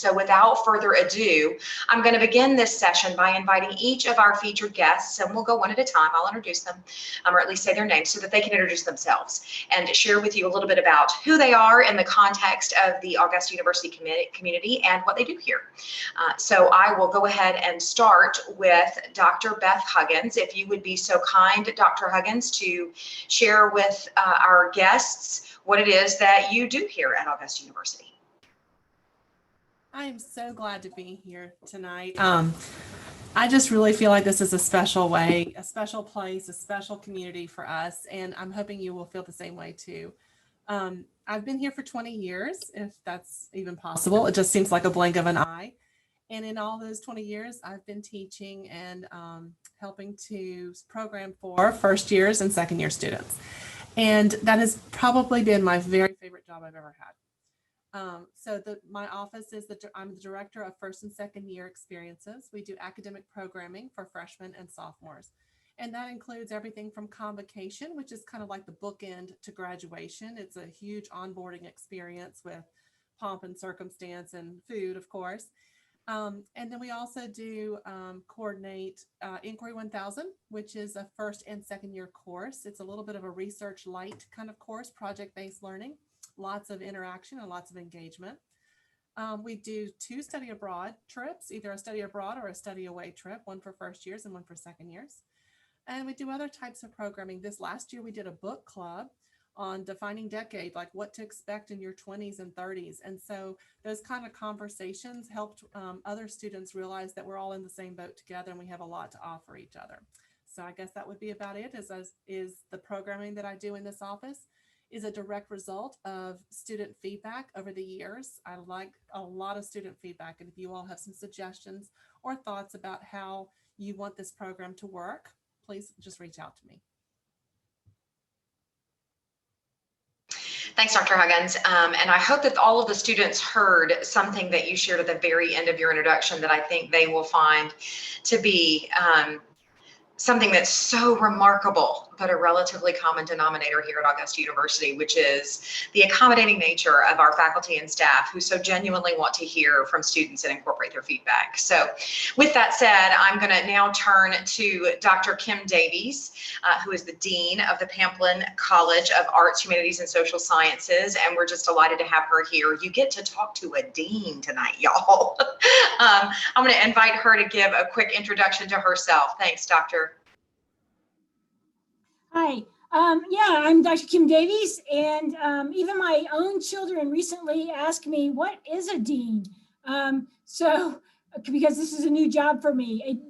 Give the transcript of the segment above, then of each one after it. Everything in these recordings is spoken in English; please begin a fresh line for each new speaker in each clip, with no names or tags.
So without further ado, I'm going to begin this session by inviting each of our featured guests, and we'll go one at a time. I'll introduce them, or at least say their names so that they can introduce themselves and share with you a little bit about who they are in the context of the Augusta University community and what they do here. So I will go ahead and start with Dr. Beth Huggins. If you would be so kind, Dr. Huggins, to share with our guests what it is that you do here at Augusta University.
I am so glad to be here tonight. I just really feel like this is a special way, a special place, a special community for us, and I'm hoping you will feel the same way too. I've been here for 20 years, if that's even possible. It just seems like a blink of an eye. And in all those 20 years, I've been teaching and helping to program for first years and second year students. And that has probably been my very favorite job I've ever had. My office is I'm the director of first and second year experiences. We do academic programming for freshmen and sophomores. And that includes everything from convocation, which is kind of like the bookend to graduation. It's a huge onboarding experience with pomp and circumstance and food, of course. And then we also do coordinate Inquiry 1000, which is a first and second year course. It's a little bit of a research light kind of course, project-based learning, lots of interaction and lots of engagement. We do 2 study abroad trips, either a study abroad or a study away trip, one for first years and one for second years. And we do other types of programming. This last year, we did a book club on defining decade, like what to expect in your 20s and 30s. And so those kind of conversations helped other students realize that we're all in the same boat together and we have a lot to offer each other. So I guess that would be about it, is the programming that I do in this office is a direct result of student feedback over the years. I like a lot of student feedback, and if you all have some suggestions or thoughts about how you want this program to work, please just reach out to me.
Thanks, Dr. Huggins. And I hope that all of the students heard something that you shared at the very end of your introduction that I think they will find to be something that's so remarkable, but a relatively common denominator here at Augusta University, which is the accommodating nature of our faculty and staff who so genuinely want to hear from students and incorporate their feedback. So with that said, I'm going to now turn to Dr. Kim Davies, who is the Dean of the Pamplin College of Arts, Humanities, and Social Sciences, and we're just delighted to have her here. You get to talk to a dean tonight, y'all. I'm going to invite her to give a quick introduction to herself. Thanks, Doctor.
Hi, yeah, I'm Dr. Kim Davies, and even my own children recently asked me, what is a dean? Because this is a new job for me.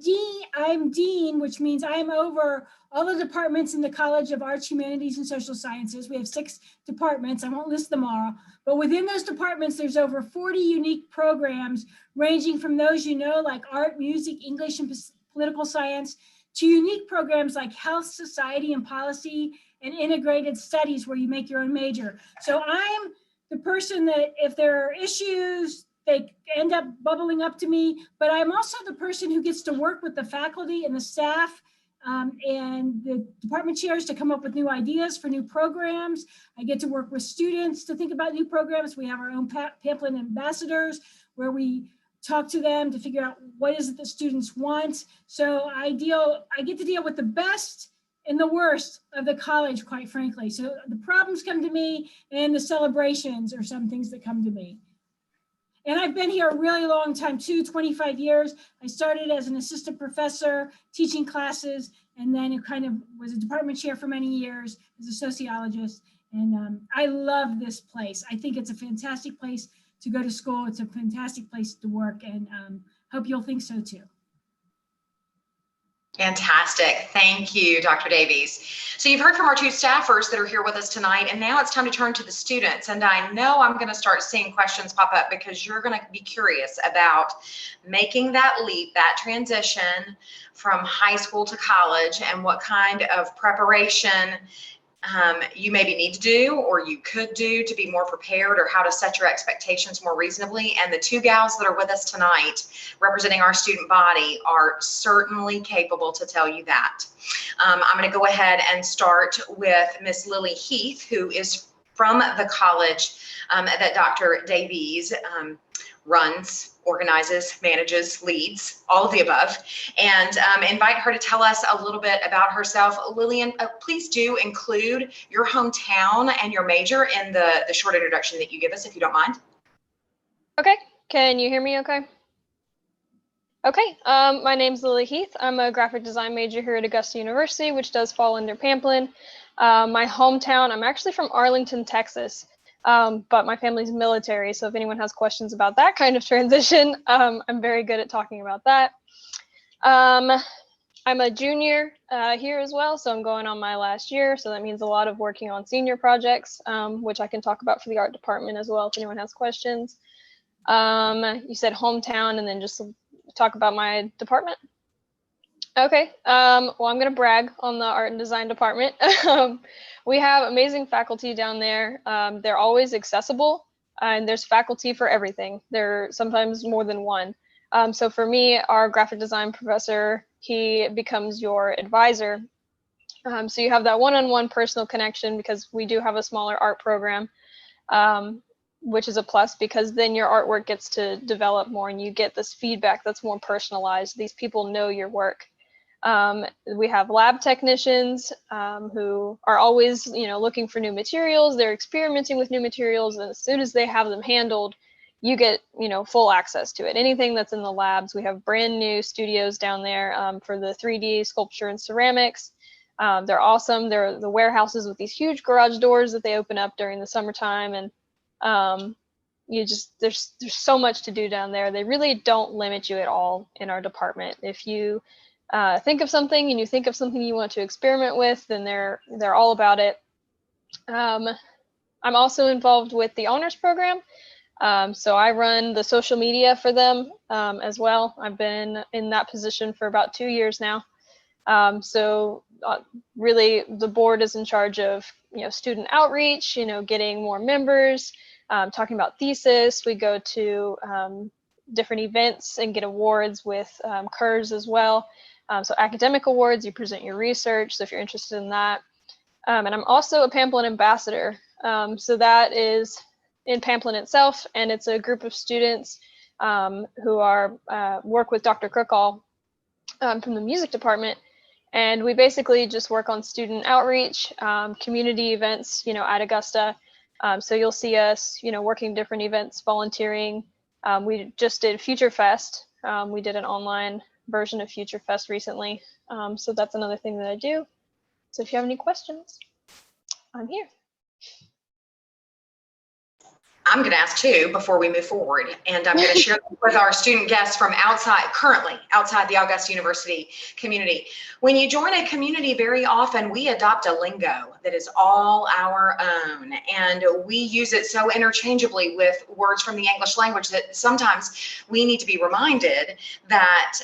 I'm dean, which means I'm over all the departments in the College of Arts, Humanities, and Social Sciences. We have 6 departments. I won't list them all, but within those departments, there's over 40 unique programs ranging from those, like art, music, English, and political science, to unique programs like health, society, and policy, and integrated studies where you make your own major. So I'm the person that if there are issues, they end up bubbling up to me, but I'm also the person who gets to work with the faculty and the staff and the department chairs to come up with new ideas for new programs. I get to work with students to think about new programs. We have our own Pamplin ambassadors where we talk to them to figure out what is it that students want. So I get to deal with the best and the worst of the college, quite frankly. So the problems come to me and the celebrations are some things that come to me. And I've been here a really long time too, 25 years. I started as an assistant professor teaching classes, and then it kind of was a department chair for many years as a sociologist. And I love this place. I think it's a fantastic place to go to school. It's a fantastic place to work, and hope you'll think so too.
Fantastic. Thank you, Dr. Davies. So you've heard from our 2 staffers that are here with us tonight, and now it's time to turn to the students. And I know I'm going to start seeing questions pop up because you're going to be curious about making that leap, that transition from high school to college, and what kind of preparation you maybe need to do or you could do to be more prepared, or how to set your expectations more reasonably. And the 2 gals that are with us tonight representing our student body are certainly capable to tell you that. I'm going to go ahead and start with Miss Lily Heath, who is from the college that Dr. Davies runs, organizes, manages, leads, all of the above, and invite her to tell us a little bit about herself. Lillian, please do include your hometown and your major in the short introduction that you give us, if you don't mind.
Okay, can you hear me okay? Okay, my name's Lily Heath. I'm a graphic design major here at Augusta University, which does fall under Pamplin. My hometown, I'm actually from Arlington, Texas, but my family's military, so if anyone has questions about that kind of transition, I'm very good at talking about that. I'm a junior here as well, so I'm going on my last year, so that means a lot of working on senior projects, which I can talk about for the art department as well if anyone has questions. You said hometown and then just talk about my department. Okay, well, I'm gonna brag on the art and design department. We have amazing faculty down there. They're always accessible, and there's faculty for everything. There are sometimes more than one. So for me, our graphic design professor, he becomes your advisor. So you have that one-on-one personal connection because we do have a smaller art program. Which is a plus because then your artwork gets to develop more and you get this feedback that's more personalized. These people know your work. We have lab technicians who are always, looking for new materials. They're experimenting with new materials, and as soon as they have them handled, you get, full access to it. Anything that's in the labs, we have brand new studios down there for the 3D sculpture and ceramics. They're awesome. They're the warehouses with these huge garage doors that they open up during the summertime, and there's so much to do down there. They really don't limit you at all in our department. If you think of something and you think of something you want to experiment with, then they're all about it. I'm also involved with the honors program. So I run the social media for them as well. I've been in that position for about 2 years now. Really the board is in charge of, student outreach, getting more members, talking about thesis. We go to different events and get awards with KERRs as well. So academic awards, you present your research. So if you're interested in that. And I'm also a Pamplin ambassador. So that is in Pamplin itself, and it's a group of students who are work with Dr. Crookall from the music department. And we basically just work on student outreach, community events, at Augusta. So you'll see us, working different events, volunteering. We just did Future Fest. We did an online version of Future Fest recently. So that's another thing that I do. So if you have any questions, I'm here.
I'm going to ask too before we move forward, and I'm going to share with our student guests from currently outside the Augusta University community. When you join a community, very often we adopt a lingo that is all our own, and we use it so interchangeably with words from the English language that sometimes we need to be reminded that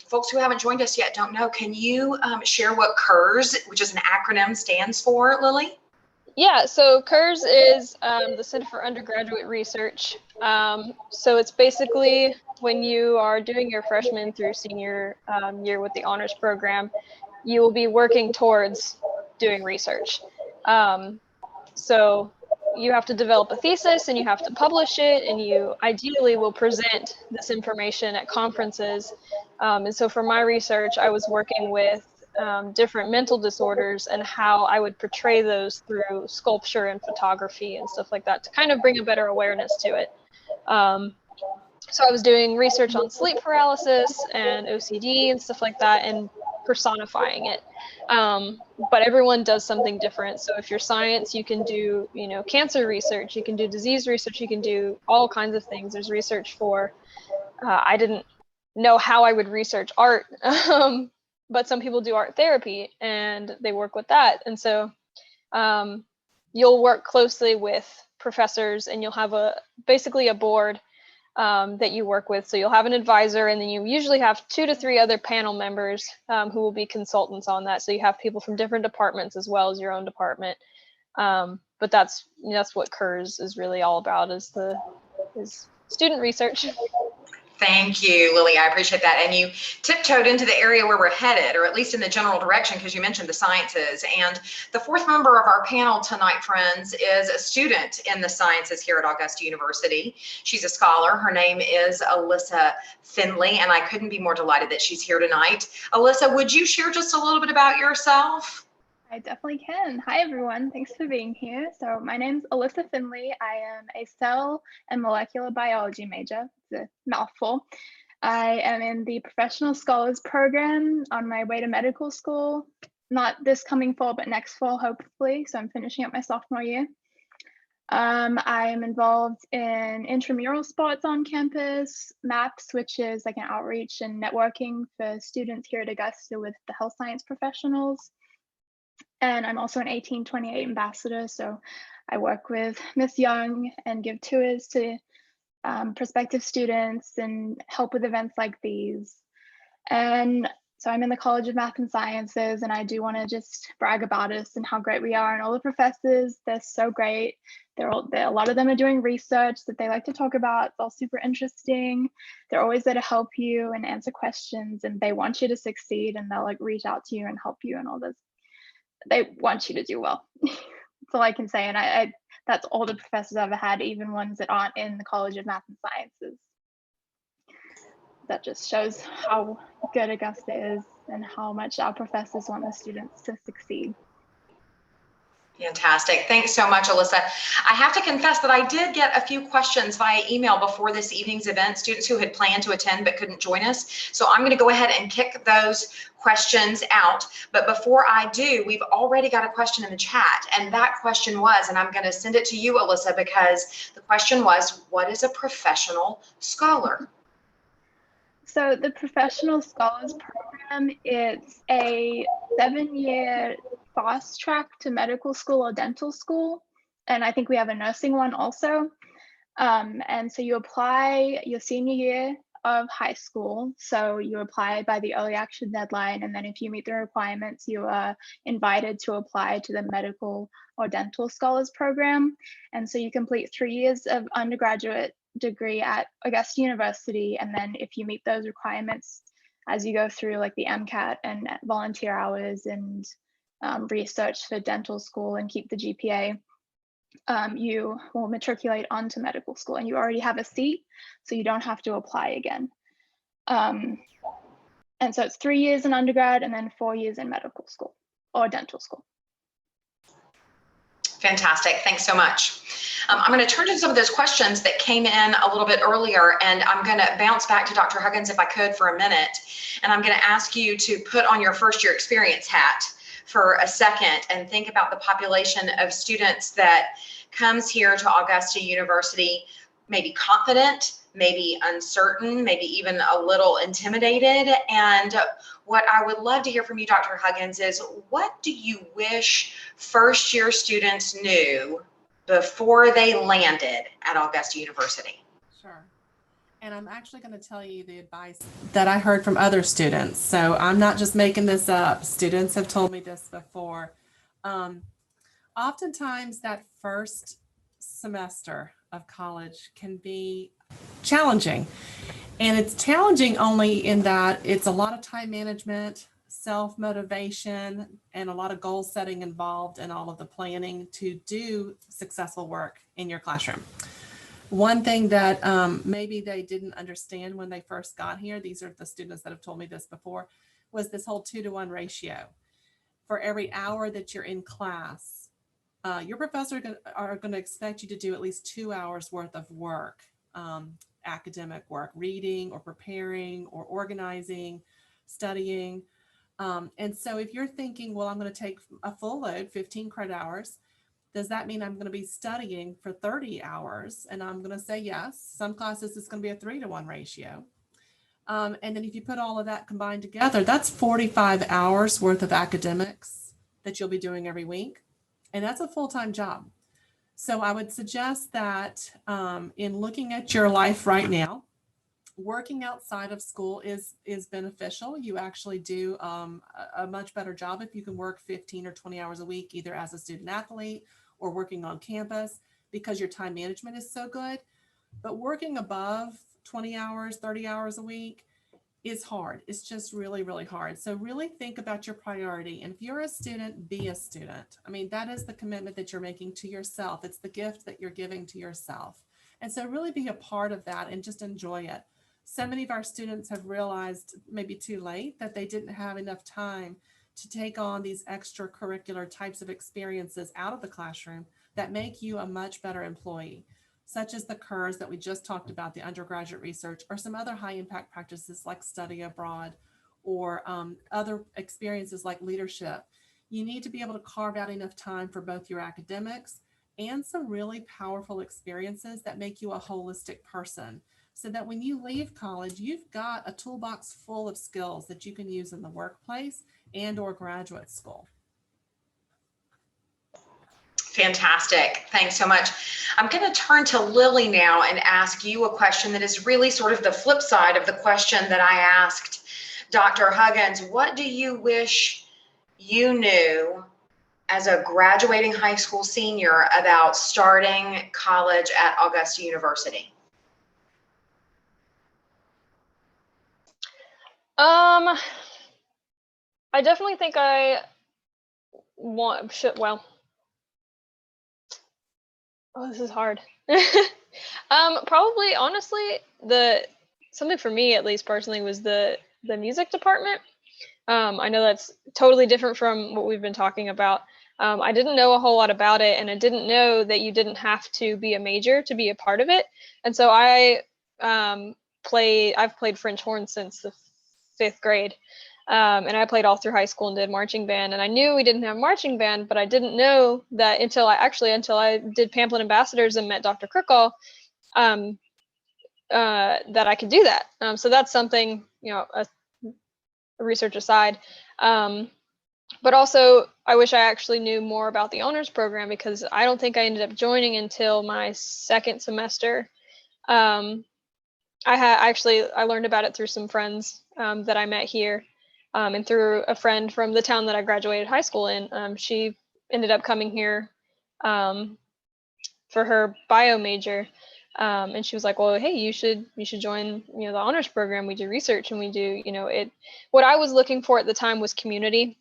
folks who haven't joined us yet don't know. Can you share what KERRs, which is an acronym, stands for, Lily?
Yeah, so KERRs is the Center for Undergraduate Research. So it's basically when you are doing your freshman through senior year with the honors program, you will be working towards doing research. So you have to develop a thesis and you have to publish it, and you ideally will present this information at conferences. And so for my research, I was working with different mental disorders and how I would portray those through sculpture and photography and stuff like that to kind of bring a better awareness to it. So I was doing research on sleep paralysis and OCD and stuff like that and personifying it. But everyone does something different. So if you're science, you can do, cancer research, you can do disease research, you can do all kinds of things. There's research for, I didn't know how I would research art. But some people do art therapy and they work with that. And so you'll work closely with professors and you'll have basically a board that you work with. So you'll have an advisor, and then you usually have 2 to 3 other panel members who will be consultants on that. So you have people from different departments as well as your own department. But that's what KERRs is really all about, is student research.
Thank you, Lily. I appreciate that. And you tiptoed into the area where we're headed, or at least in the general direction, because you mentioned the sciences. And the fourth member of our panel tonight, friends, is a student in the sciences here at Augusta University. She's a scholar. Her name is Alyssa Finley, and I couldn't be more delighted that she's here tonight. Alyssa, would you share just a little bit about yourself?
I definitely can. Hi, everyone. Thanks for being here. So my name's Alyssa Finley. I am a cell and molecular biology major. It's a mouthful. I am in the professional scholars program on my way to medical school, not this coming fall, but next fall, hopefully. So I'm finishing up my sophomore year. I am involved in intramural sports on campus, MAPS, which is like an outreach and networking for students here at Augusta with the health science professionals. And I'm also an 1828 ambassador. So I work with Miss Young and give tours to prospective students and help with events like these. And so I'm in the College of Math and Sciences, and I do want to just brag about us and how great we are. And all the professors, they're so great. A lot of them are doing research that they like to talk about. It's all super interesting. They're always there to help you and answer questions, and they want you to succeed, and they'll like reach out to you and help you and all this. They want you to do well. That's all I can say. And that's all the professors I've ever had, even ones that aren't in the College of Math and Sciences. That just shows how good Augusta is and how much our professors want the students to succeed.
Fantastic. Thanks so much, Alyssa. I have to confess that I did get a few questions via email before this evening's event, students who had planned to attend but couldn't join us. So I'm going to go ahead and kick those questions out. But before I do, we've already got a question in the chat. And that question was, and I'm going to send it to you, Alyssa, because the question was, what is a professional scholar?
So the Professional Scholars Program, it's a 7-year fast track to medical school or dental school. And I think we have a nursing one also. And so you apply your senior year of high school. So you apply by the early action deadline. And then if you meet the requirements, you are invited to apply to the medical or dental scholars program. And so you complete 3 years of undergraduate degree at Augusta University. And then if you meet those requirements as you go through like the MCAT and volunteer hours and research for dental school and keep the GPA, you will matriculate onto medical school and you already have a seat, so you don't have to apply again. And so it's 3 years in undergrad and then 4 years in medical school or dental school.
Fantastic. Thanks so much. I'm going to turn to some of those questions that came in a little bit earlier, and I'm going to bounce back to Dr. Huggins if I could for a minute. And I'm going to ask you to put on your first year experience hat for a second and think about the population of students that comes here to Augusta University, maybe confident, maybe uncertain, maybe even a little intimidated. And what I would love to hear from you, Dr. Huggins, is what do you wish first year students knew before they landed at Augusta University?
Sure. And I'm actually going to tell you the advice that I heard from other students. So I'm not just making this up. Students have told me this before. Oftentimes that first semester of college can be challenging. And it's challenging only in that it's a lot of time management, self-motivation, and a lot of goal setting involved in all of the planning to do successful work in your classroom. One thing that maybe they didn't understand when they first got here, these are the students that have told me this before, was this whole 2-to-1 ratio. For every hour that you're in class, your professors are going to expect you to do at least 2 hours worth of work, academic work, reading or preparing or organizing, studying. And so if you're thinking, well, I'm going to take a full load, 15 credit hours, does that mean I'm going to be studying for 30 hours? And I'm going to say yes. Some classes it's going to be a 3-to-1 ratio. And then if you put all of that combined together, that's 45 hours worth of academics that you'll be doing every week. And that's a full-time job. So I would suggest that in looking at your life right now, working outside of school is beneficial. You actually do a much better job if you can work 15 or 20 hours a week, either as a student athlete or working on campus, because your time management is so good. But working above 20 hours, 30 hours a week is hard. It's just really, really hard. So really think about your priority. And if you're a student, be a student. I mean, that is the commitment that you're making to yourself. It's the gift that you're giving to yourself. And so really be a part of that and just enjoy it. So many of our students have realized, maybe too late, that they didn't have enough time to take on these extracurricular types of experiences out of the classroom that make you a much better employee, such as the KERRs that we just talked about, the undergraduate research, or some other high impact practices like study abroad, or other experiences like leadership. You need to be able to carve out enough time for both your academics and some really powerful experiences that make you a holistic person, so that when you leave college, you've got a toolbox full of skills that you can use in the workplace and or graduate school.
Fantastic. Thanks so much. I'm going to turn to Lily now and ask you a question that is really sort of the flip side of the question that I asked Dr. Huggins. What do you wish you knew as a graduating high school senior about starting college at Augusta University?
I definitely think I well, oh, this is hard. Probably, honestly, something for me, at least personally, was the music department. I know that's totally different from what we've been talking about. I didn't know a whole lot about it, and I didn't know that you didn't have to be a major to be a part of it. And so I've played French horn since the 5th grade. And I played all through high school and did marching band. And I knew we didn't have marching band, but I didn't know that until I did Pamphlet Ambassadors and met Dr. Kirkall, that I could do that. So that's something, a research aside. But also, I wish I actually knew more about the honors program, because I don't think I ended up joining until my 2nd semester. I learned about it through some friends that I met here. And through a friend from the town that I graduated high school in. She ended up coming here for her bio major, and she was like, "Well, hey, you should join, the honors program. We do research, and we do, it." What I was looking for at the time was community.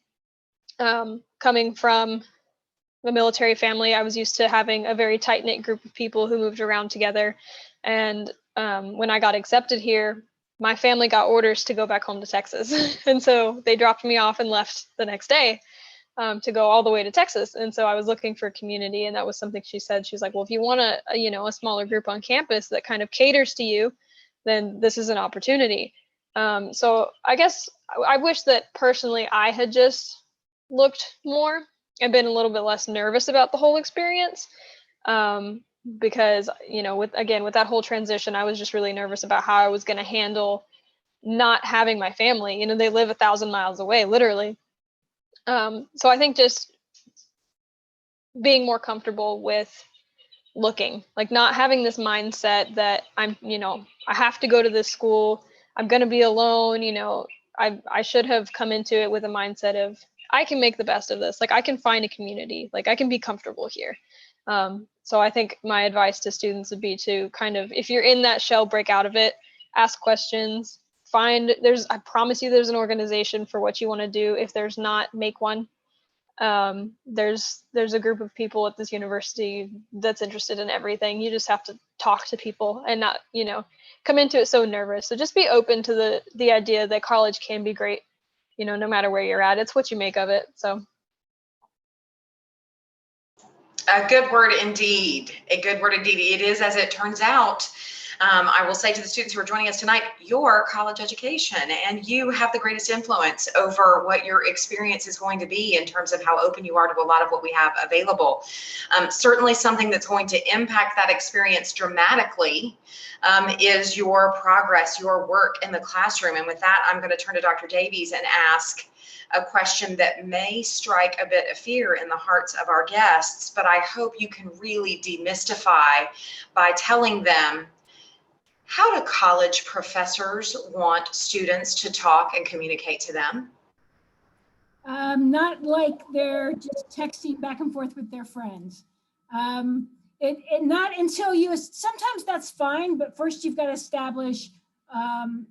Coming from a military family, I was used to having a very tight knit group of people who moved around together, and when I got accepted here, my family got orders to go back home to Texas. And so they dropped me off and left the next day to go all the way to Texas. And so I was looking for community, and that was something she said. She was like, well, if you want a smaller group on campus that kind of caters to you, then this is an opportunity. So I guess I wish that personally I had just looked more and been a little bit less nervous about the whole experience. Because, with that whole transition, I was just really nervous about how I was going to handle not having my family. They live 1,000 miles away, literally. So I think just being more comfortable with looking, like not having this mindset that I have to go to this school, I'm going to be alone. I should have come into it with a mindset of, I can make the best of this. Like, I can find a community, like I can be comfortable here. So I think my advice to students would be to kind of, if you're in that shell, break out of it, ask questions, I promise you there's an organization for what you want to do. If there's not, make one. There's a group of people at this university that's interested in everything. You just have to talk to people and not, come into it so nervous. So just be open to the idea that college can be great, no matter where you're at. It's what you make of it. So.
A good word indeed. A good word indeed. It is, as it turns out. I will say to the students who are joining us tonight, your college education, and you have the greatest influence over what your experience is going to be in terms of how open you are to a lot of what we have available. Certainly something that's going to impact that experience dramatically is your progress, your work in the classroom. And with that, I'm going to turn to Dr. Davies and ask a question that may strike a bit of fear in the hearts of our guests, but I hope you can really demystify by telling them, how do college professors want students to talk and communicate to them?
Not like they're just texting back and forth with their friends. Not until sometimes that's fine, but first you've got to establish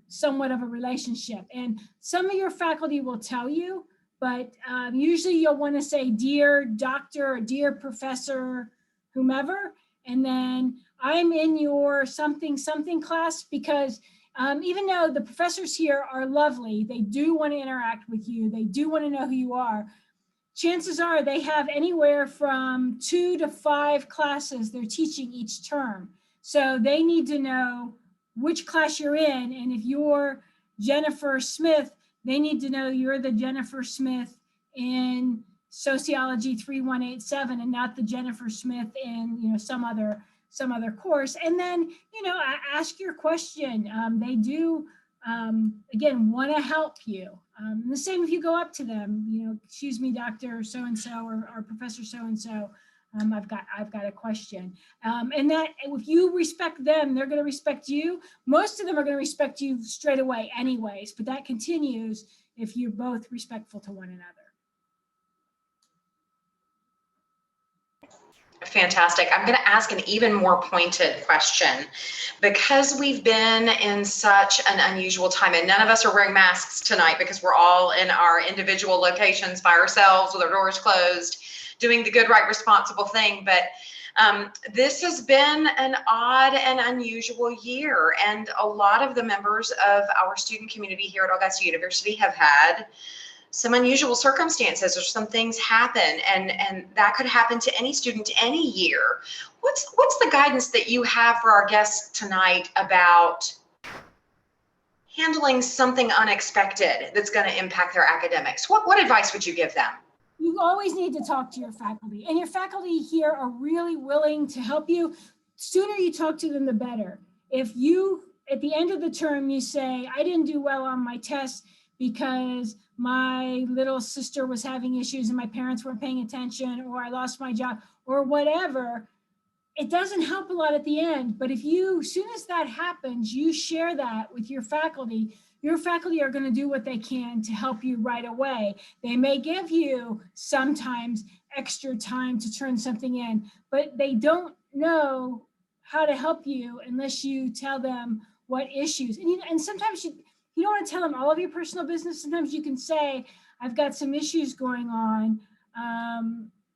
somewhat of a relationship. And some of your faculty will tell you, but usually you'll want to say, dear doctor, or dear professor, whomever. And then I'm in your something class, because even though the professors here are lovely, they do want to interact with you, they do want to know who you are, chances are they have anywhere from 2 to 5 classes they're teaching each term. So they need to know which class you're in. And if you're Jennifer Smith, they need to know you're the Jennifer Smith in Sociology 3187 and not the Jennifer Smith in some other course. And then ask your question. They do again want to help you. The same if you go up to them, excuse me, Dr. So-and-so or Professor so-and-so, I've got a question. And that if you respect them, they're going to respect you. Most of them are going to respect you straight away anyways, but that continues if you're both respectful to one another.
Fantastic. I'm going to ask an even more pointed question. Because we've been in such an unusual time, and none of us are wearing masks tonight because we're all in our individual locations by ourselves with our doors closed, doing the good, right, responsible thing. But this has been an odd and unusual year, and a lot of the members of our student community here at Augusta University have had some unusual circumstances, or some things happen, and that could happen to any student any year. What's the guidance that you have for our guests tonight about handling something unexpected that's going to impact their academics? What advice would you give them?
You always need to talk to your faculty, and your faculty here are really willing to help you. The sooner you talk to them, the better. If you, at the end of the term, you say, I didn't do well on my test because my little sister was having issues and my parents weren't paying attention, or I lost my job, or whatever, it doesn't help a lot at the end. But if you, as soon as that happens, you share that with your faculty are going to do what they can to help you right away. They may give you sometimes extra time to turn something in, but they don't know how to help you unless you tell them what issues. And sometimes you don't want to tell them all of your personal business. Sometimes you can say, I've got some issues going on.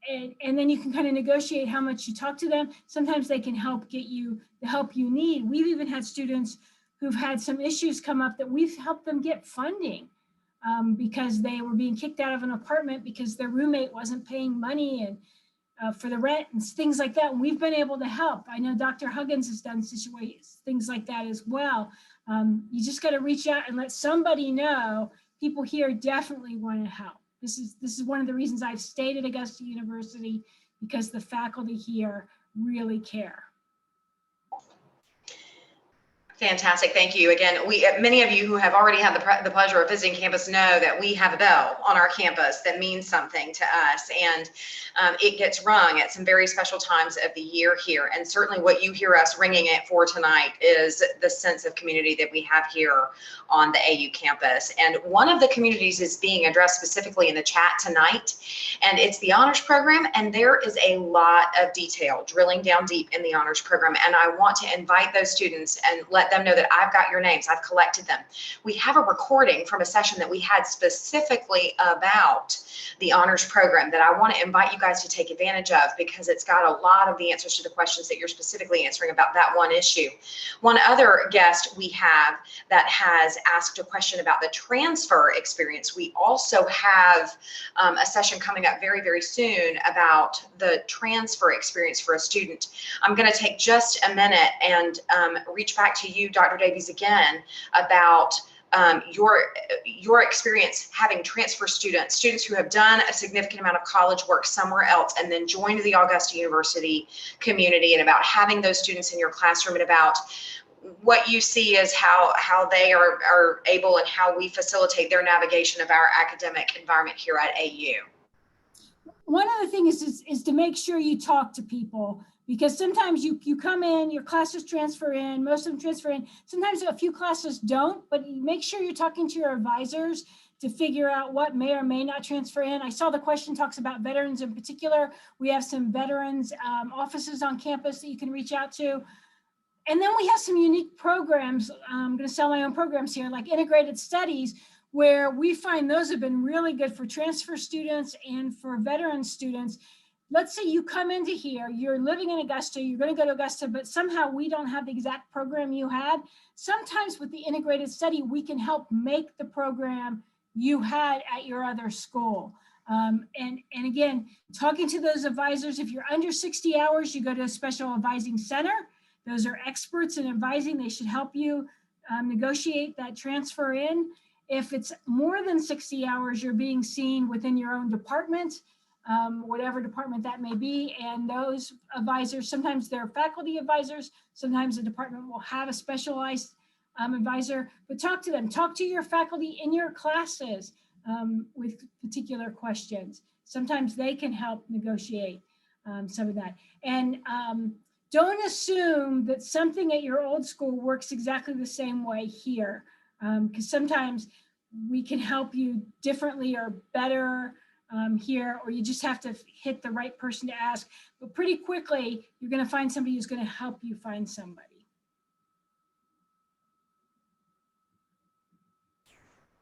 And then you can kind of negotiate how much you talk to them. Sometimes they can help get you the help you need. We've even had students who've had some issues come up that we've helped them get funding because they were being kicked out of an apartment because their roommate wasn't paying money and for the rent and things like that. And we've been able to help. I know Dr. Huggins has done things like that as well. You just got to reach out and let somebody know. People here definitely want to help. This is one of the reasons I've stayed at Augusta University, because the faculty here really care.
Fantastic. Thank you. Again, many of you who have already had the pleasure of visiting campus know that we have a bell on our campus that means something to us, and it gets rung at some very special times of the year here. And certainly what you hear us ringing it for tonight is the sense of community that we have here on the AU campus. And one of the communities is being addressed specifically in the chat tonight, and it's the honors program. And there is a lot of detail drilling down deep in the honors program. And I want to invite those students and let them know that I've got your names. I've collected them. We have a recording from a session that we had specifically about the honors program that I want to invite you guys to take advantage of, because it's got a lot of the answers to the questions that you're specifically answering about that one issue. One other guest we have that has asked a question about the transfer experience. We also have a session coming up very, very soon about the transfer experience for a student. I'm going to take just a minute and reach back to you, Dr. Davies, again about your experience having transfer students who have done a significant amount of college work somewhere else and then joined the Augusta University community, and about having those students in your classroom, and about what you see as how they are able and how we facilitate their navigation of our academic environment here at AU.
One other thing is to make sure you talk to people, because sometimes you come in, your classes transfer in, most of them transfer in. Sometimes a few classes don't, but make sure you're talking to your advisors to figure out what may or may not transfer in. I saw the question talks about veterans in particular. We have some veterans offices on campus that you can reach out to. And then we have some unique programs. I'm going to sell my own programs here, like integrated studies, where we find those have been really good for transfer students and for veteran students. Let's say you come into here, you're living in Augusta, you're going to go to Augusta, but somehow we don't have the exact program you had. Sometimes with the integrated study, we can help make the program you had at your other school. And again, talking to those advisors, if you're under 60 hours, you go to a special advising center. Those are experts in advising. They should help you negotiate that transfer in. If it's more than 60 hours, you're being seen within your own department, whatever department that may be. And those advisors, sometimes they're faculty advisors, sometimes the department will have a specialized advisor, but talk to them. Talk to your faculty in your classes with particular questions. Sometimes they can help negotiate some of that. And don't assume that something at your old school works exactly the same way here, because sometimes we can help you differently or better here, or you just have to hit the right person to ask. But pretty quickly, you're going to find somebody who's going to help you find somebody.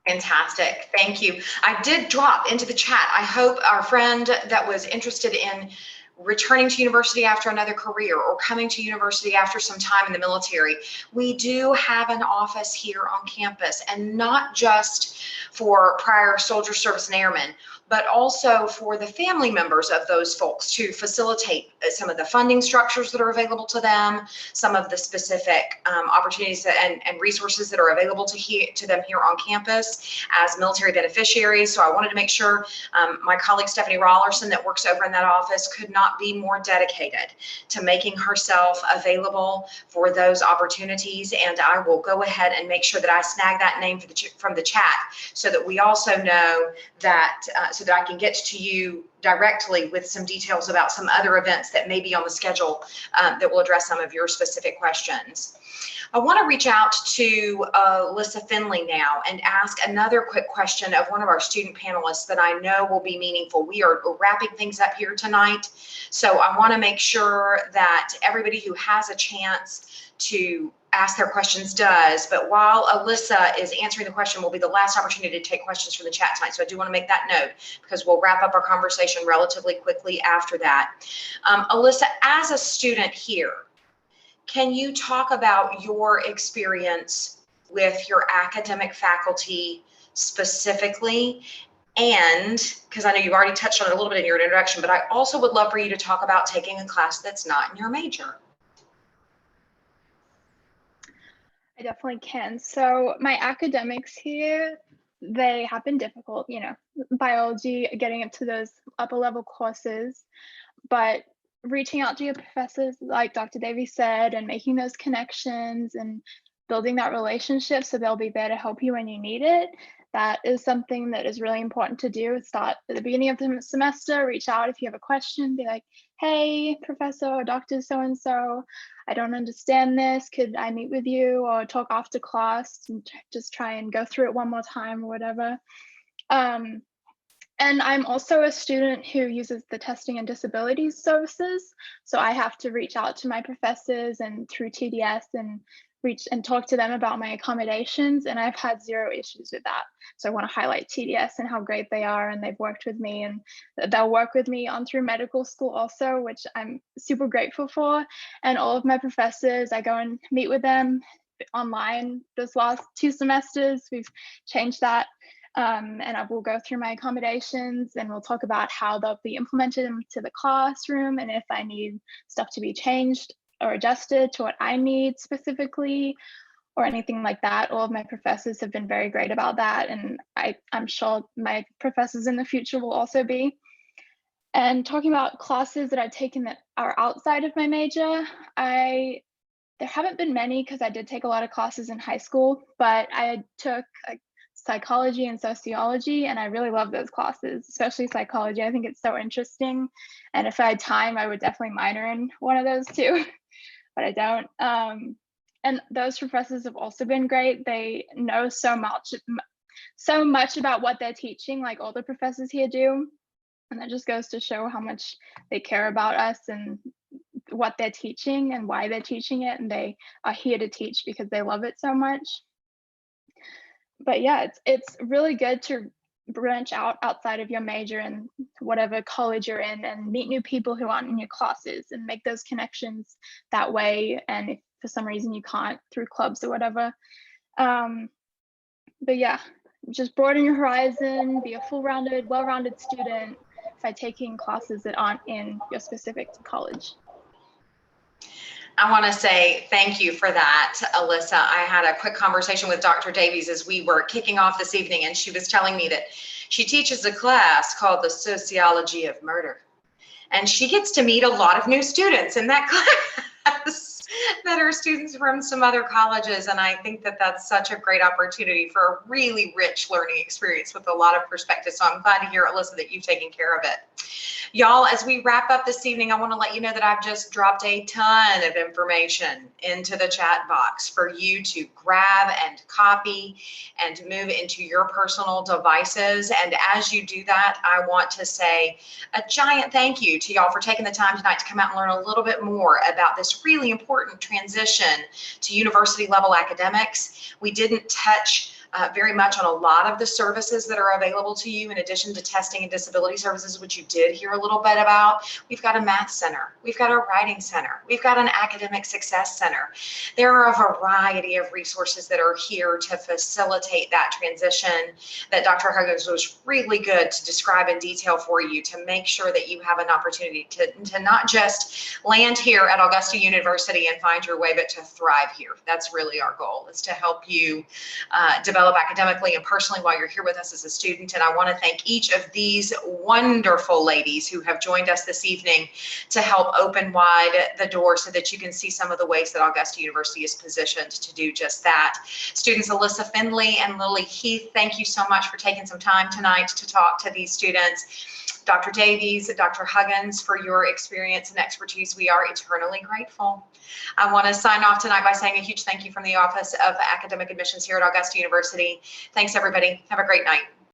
Fantastic. Thank you. I did drop into the chat. I hope our friend that was interested in returning to university after another career or coming to university after some time in the military, we do have an office here on campus, and not just for prior soldier, service, and airmen, but also for the family members of those folks to facilitate some of the funding structures that are available to them, some of the specific opportunities and resources that are available to them here on campus as military beneficiaries. So I wanted to make sure my colleague Stephanie Rollerson that works over in that office could not be more dedicated to making herself available for those opportunities. And I will go ahead and make sure that I snag that name from the chat so that we also know that so that I can get to you directly with some details about some other events that may be on the schedule that will address some of your specific questions. I want to reach out to Alyssa Finley now and ask another quick question of one of our student panelists that I know will be meaningful. We are wrapping things up here tonight, so I want to make sure that everybody who has a chance to ask their questions does. But while Alyssa is answering the question, will be the last opportunity to take questions from the chat tonight. So I do want to make that note because we'll wrap up our conversation relatively quickly after that. Alyssa, as a student here, can you talk about your experience with your academic faculty specifically? And because I know you've already touched on it a little bit in your introduction, but I also would love for you to talk about taking a class that's not in your major.
I definitely can. So my academics here, they have been difficult, you know, biology, getting into those upper level courses, but reaching out to your professors, like Dr. Davey said, and making those connections and building that relationship so they'll be there to help you when you need it. That is something that is really important to do. Start at the beginning of the semester, reach out if you have a question, be like, hey, Professor or Dr. So-and-so, I don't understand this. Could I meet with you or talk after class and just try and go through it one more time or whatever. And I'm also a student who uses the testing and disabilities services. So I have to reach out to my professors and through TDS and reach and talk to them about my accommodations. And I've had zero issues with that. So I want to highlight TDS and how great they are. And they've worked with me and they'll work with me on through medical school also, which I'm super grateful for. And all of my professors, I go and meet with them online this last 2 semesters. We've changed that. And I will go through my accommodations and we'll talk about how they'll be implemented into the classroom and if I need stuff to be changed or adjusted to what I need specifically or anything like that. All of my professors have been very great about that. And I'm sure my professors in the future will also be. And talking about classes that I've taken that are outside of my major, there haven't been many because I did take a lot of classes in high school, but I took psychology and sociology, and I really love those classes, especially psychology. I think it's so interesting. And if I had time, I would definitely minor in one of those too, but I don't. And those professors have also been great. They know so much. so much about what they're teaching, like all the professors here do. And that just goes to show how much they care about us and what they're teaching and why they're teaching it. And they are here to teach because they love it so much. But yeah, it's really good to branch out outside of your major and whatever college you're in and meet new people who aren't in your classes and make those connections that way. And if for some reason you can't through clubs or whatever. But yeah, just broaden your horizon, be a full-rounded, well-rounded student by taking classes that aren't in your specific college.
I want to say thank you for that, Alyssa. I had a quick conversation with Dr. Davies as we were kicking off this evening, and she was telling me that she teaches a class called the Sociology of Murder. And she gets to meet a lot of new students in that class that are students from some other colleges. And I think that that's such a great opportunity for a really rich learning experience with a lot of perspective. So I'm glad to hear, Alyssa, that you've taken care of it. Y'all, as we wrap up this evening, I want to let you know that I've just dropped a ton of information into the chat box for you to grab and copy and move into your personal devices. And as you do that, I want to say a giant thank you to y'all for taking the time tonight to come out and learn a little bit more about this really important transition to university level academics. We didn't touch very much on a lot of the services that are available to you in addition to testing and disability services, which you did hear a little bit about. We've got a math center, we've got a writing center, we've got an academic success center. There are a variety of resources that are here to facilitate that transition that Dr. Huggins was really good to describe in detail for you, to make sure that you have an opportunity to not just land here at Augusta University and find your way, but to thrive here. That's really our goal, is to help you develop academically and personally while you're here with us as a student. And I want to thank each of these wonderful ladies who have joined us this evening to help open wide the door so that you can see some of the ways that Augusta University is positioned to do just that. Students Alyssa Finley and Lily Heath, thank you so much for taking some time tonight to talk to these students. Dr. Davies, Dr. Huggins, for your experience and expertise, we are eternally grateful. I want to sign off tonight by saying a huge thank you from the Office of Academic Admissions here at Augusta University. Thanks, everybody. Have a great night.